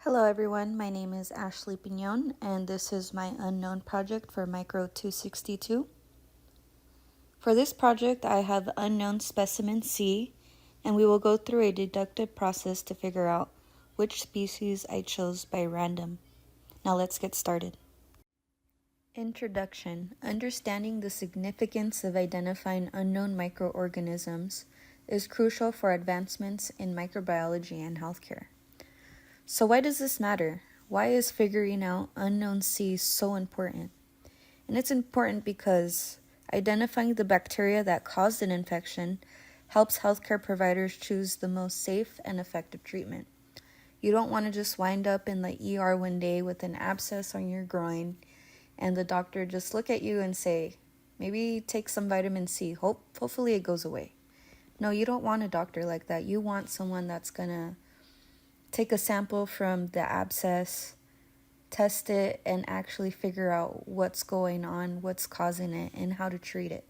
Hello everyone, my name is Ashley Pignon and this is my unknown project for Micro 262. For this project I have unknown specimen C and we will go through a deductive process to figure out which species I chose by random. Now let's get started. Introduction. Understanding the significance of identifying unknown microorganisms is crucial for advancements in microbiology and healthcare. So why does this matter? Why is figuring out unknown C so important? And it's important because identifying the bacteria that caused an infection helps healthcare providers choose the most safe and effective treatment. You don't want to just wind up in the ER one day with an abscess on your groin and the doctor just look at you and say, maybe take some vitamin C, hopefully it goes away. No, you don't want a doctor like that. You want someone that's going to take a sample from the abscess, test it, and actually figure out what's going on, what's causing it, and how to treat it.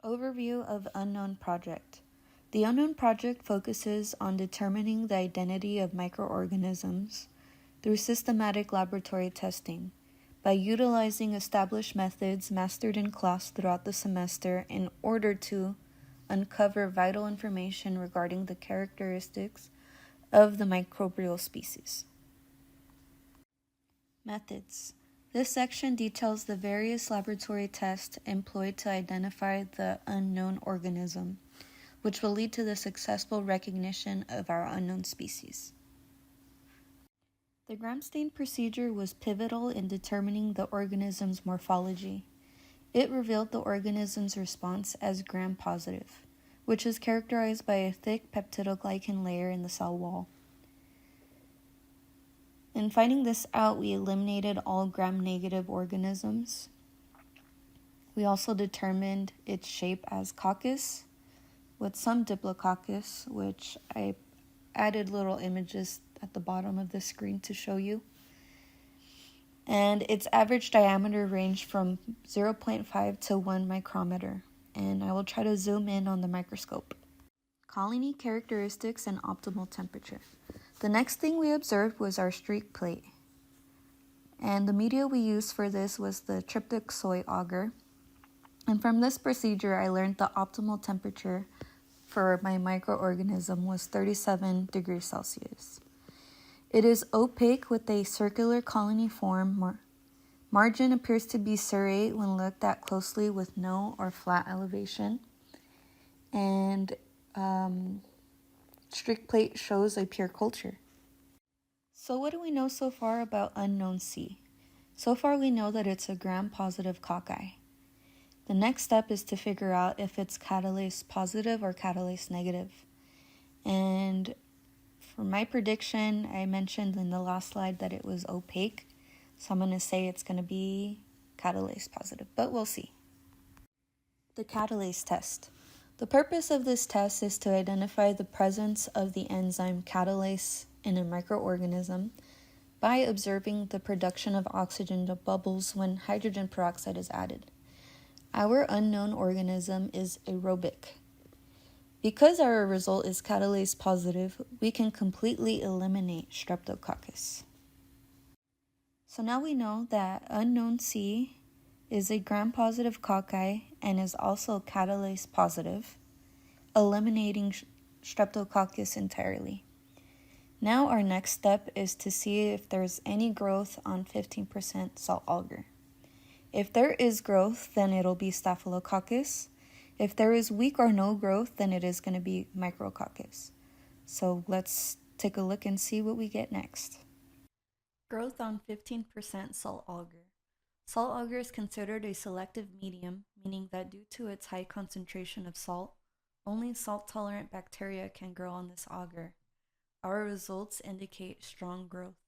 Overview of Unknown Project. The Unknown Project focuses on determining the identity of microorganisms through systematic laboratory testing by utilizing established methods mastered in class throughout the semester in order to uncover vital information regarding the characteristics of the microbial species. Methods. This section details the various laboratory tests employed to identify the unknown organism, which will lead to the successful recognition of our unknown species. The gram stain procedure was pivotal in determining the organism's morphology. It revealed the organism's response as gram-positive, which is characterized by a thick peptidoglycan layer in the cell wall. In finding this out, we eliminated all gram-negative organisms. We also determined its shape as coccus, with some Diplococcus, which I added little images at the bottom of the screen to show you. And its average diameter ranged from 0.5 to 1 micrometer, and I will try to zoom in on the microscope. Colony characteristics and optimal temperature. The next thing we observed was our streak plate, and the media we used for this was the tryptic soy agar. And from this procedure, I learned the optimal temperature for my microorganism was 37 degrees Celsius. It is opaque with a circular colony form. Margin appears to be serrate when looked at closely with no or flat elevation. And streak plate shows a pure culture. So what do we know so far about unknown C? So far we know that it's a gram-positive cocci. The next step is to figure out if it's catalase positive or catalase negative. And for my prediction, I mentioned in the last slide that it was opaque. So I'm going to say it's going to be catalase positive, but we'll see. The catalase test. The purpose of this test is to identify the presence of the enzyme catalase in a microorganism by observing the production of oxygen bubbles when hydrogen peroxide is added. Our unknown organism is aerobic. Because our result is catalase positive, we can completely eliminate Streptococcus. So now we know that unknown C is a gram-positive cocci and is also catalase positive, eliminating Streptococcus entirely. Now our next step is to see if there's any growth on 15% salt agar. If there is growth, then it'll be Staphylococcus. If there is weak or no growth, then it is going to be Micrococcus. So let's take a look and see what we get next. Growth on 15% salt agar. Salt agar is considered a selective medium, meaning that due to its high concentration of salt, only salt-tolerant bacteria can grow on this agar. Our results indicate strong growth.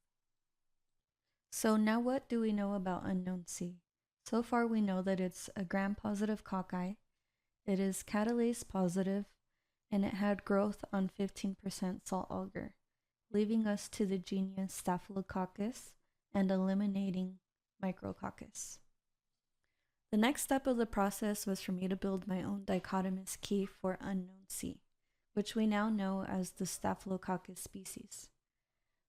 So now what do we know about unknown C? So far we know that it's a gram-positive cocci, it is catalase positive, and it had growth on 15% salt agar, leaving us to the genus Staphylococcus and eliminating Micrococcus. The next step of the process was for me to build my own dichotomous key for unknown C, which we now know as the Staphylococcus species.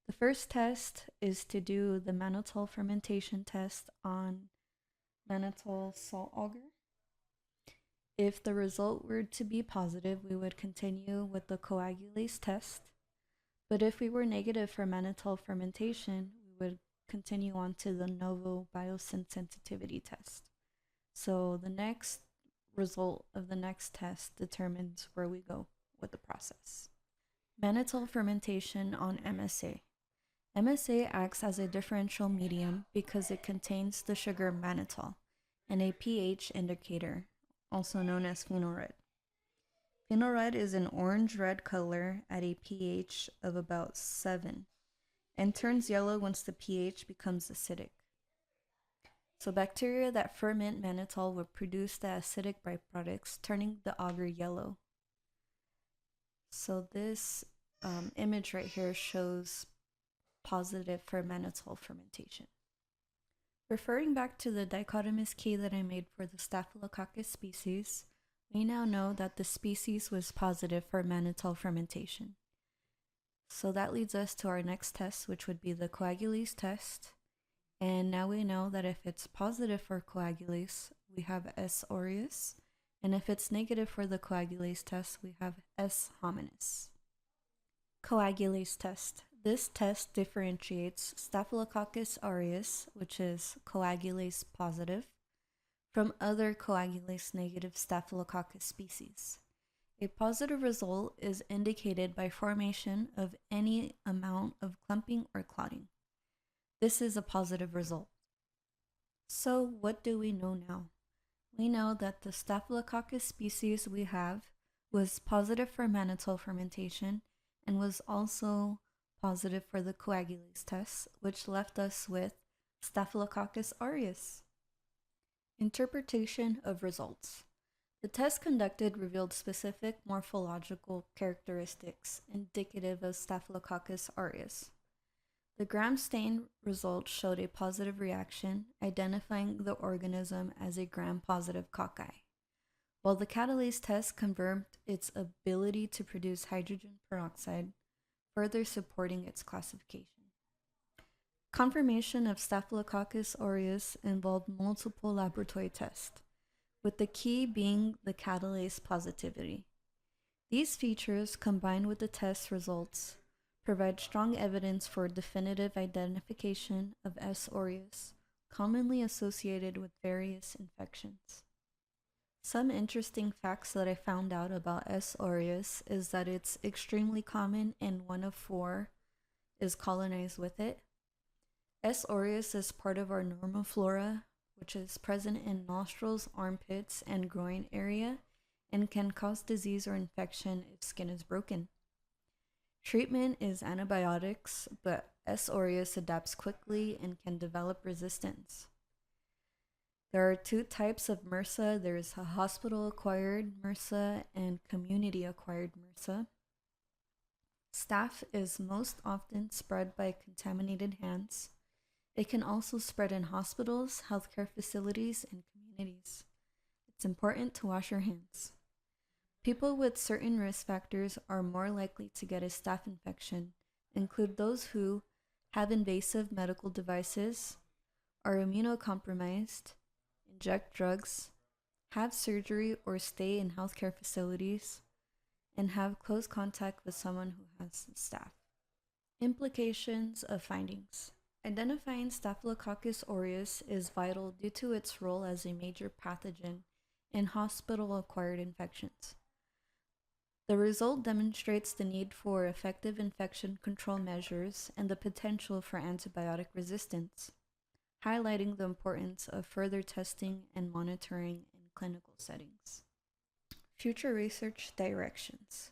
The The first test is to do the mannitol fermentation test on mannitol salt agar. If the result were to be positive, we would continue with the coagulase test. But if we were negative for mannitol fermentation, we would continue on to the novo biosyn sensitivity test. So the next result of the next test determines where we go with the process. Mannitol fermentation on MSA. MSA acts as a differential medium because it contains the sugar mannitol and a pH indicator, also known as phenol red. Phenol red is an orange-red color at a pH of about 7 and turns yellow once the pH becomes acidic. So bacteria that ferment mannitol will produce the acidic byproducts, turning the agar yellow. So this image right here shows positive for mannitol fermentation. Referring back to the dichotomous key that I made for the Staphylococcus species, we now know that the species was positive for mannitol fermentation. So that leads us to our next test, which would be the coagulase test. And now we know that if it's positive for coagulase, we have S. aureus. And if it's negative for the coagulase test, we have S. hominis. Coagulase test. This test differentiates Staphylococcus aureus, which is coagulase positive, from other coagulase negative Staphylococcus species. A positive result is indicated by formation of any amount of clumping or clotting. This is a positive result. So what do we know now? We know that the Staphylococcus species we have was positive for mannitol fermentation and was also positive for the coagulase test, which left us with Staphylococcus aureus. Interpretation of results. The test conducted revealed specific morphological characteristics indicative of Staphylococcus aureus. The gram stain results showed a positive reaction, identifying the organism as a gram-positive cocci, while the catalase test confirmed its ability to produce hydrogen peroxide, further supporting its classification. Confirmation of Staphylococcus aureus involved multiple laboratory tests, with the key being the catalase positivity. These features, combined with the test results, provide strong evidence for definitive identification of S. aureus, commonly associated with various infections. Some interesting facts that I found out about S. aureus is that it's extremely common and 1 of 4 is colonized with it. S. aureus is part of our normal flora, which is present in nostrils, armpits, and groin area, and can cause disease or infection if skin is broken. Treatment is antibiotics, but S. aureus adapts quickly and can develop resistance. There are 2 types of MRSA. There's a hospital-acquired MRSA and community-acquired MRSA. Staph is most often spread by contaminated hands. It can also spread in hospitals, healthcare facilities, and communities. It's important to wash your hands. People with certain risk factors are more likely to get a staph infection, include those who have invasive medical devices, are immunocompromised, inject drugs, have surgery or stay in healthcare facilities, and have close contact with someone who has staph. Implications of findings. Identifying Staphylococcus aureus is vital due to its role as a major pathogen in hospital-acquired infections. The result demonstrates the need for effective infection control measures and the potential for antibiotic resistance, highlighting the importance of further testing and monitoring in clinical settings. Future research directions.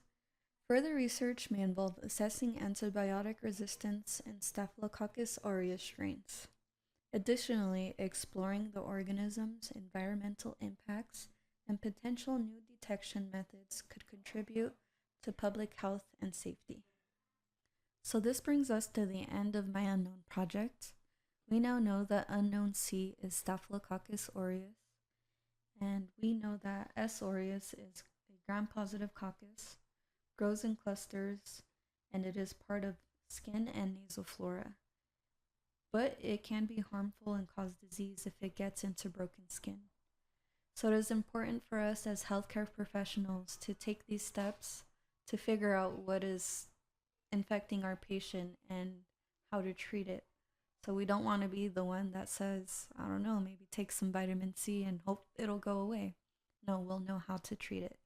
Further research may involve assessing antibiotic resistance in Staphylococcus aureus strains. Additionally, exploring the organism's environmental impacts and potential new detection methods could contribute to public health and safety. So this brings us to the end of my unknown project. We now know that unknown C is Staphylococcus aureus, and we know that S. aureus is a gram-positive coccus, grows in clusters, and it is part of skin and nasal flora. But it can be harmful and cause disease if it gets into broken skin. So it is important for us as healthcare professionals to take these steps to figure out what is infecting our patient and how to treat it. So we don't want to be the one that says, I don't know, maybe take some vitamin C and hope it'll go away. No, we'll know how to treat it.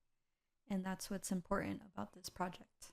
And that's what's important about this project.